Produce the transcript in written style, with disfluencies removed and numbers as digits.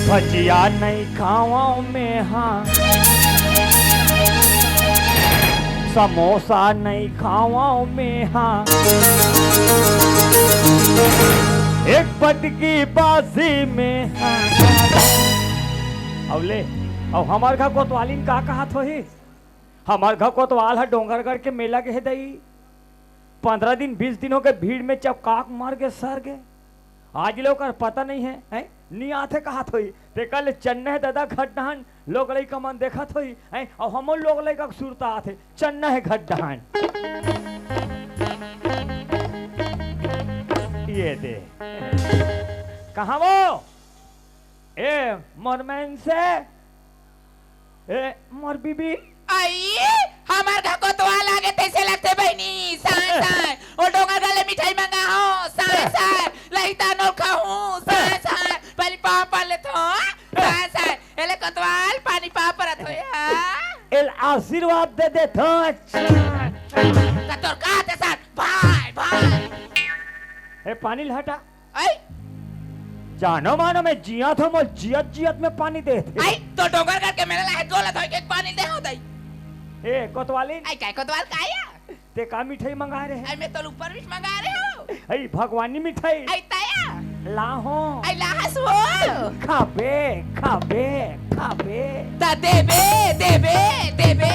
भजिया नहीं खावाओ में हाँ, समोसा नहीं खावाओ में हाँ, एक पद की बाजी में हाँ। अब ले अब हमार घर कोतवालीन का कहा थो ही, हमार घर कोतवाल है डोंगरगढ़ के मेला के है दई 15 दिन 20 दिनों के भीड़ में चपकाक मार के सर गए। आज लोग का पता नहीं है नी आते कहा थोई ते कल चन्ना दादा घटनान लोग लई का मन देखा थोई है और हम लोग लई का सुरता आते चन्ना है घटनान ये दे कहाँ वो ए मोरमैन से ए मोर बीबी आई हमार घर को तो आगे तैसे लगते बहनी साय साय और डोंगर गले मिठाई मंगा हो साय साय लहिता नो खाऊं साय साय पहले पापा ले तो साय साय एले कोतवाल पानी पापा रथ या एल आशीर्वाद दे तो कतोर का ते साथ भाई भाई ए पानी लहटा आई जानो मानो मैं जिया था मैं जियत जियत में पानी दे थे आई तो डोंगर करके मेरे लायक गोला था एक पानी दे हो दई ए कोतवाली आई काय कोतवाल काया ते का मिठाई मंगा रहे आई मैं तो ऊपर भी मंगा रहे हो आई भगवानी मिठाई आई ताया लाहो आई लाहस वो खाबे खाबे खाबे ता देबे देबे देबे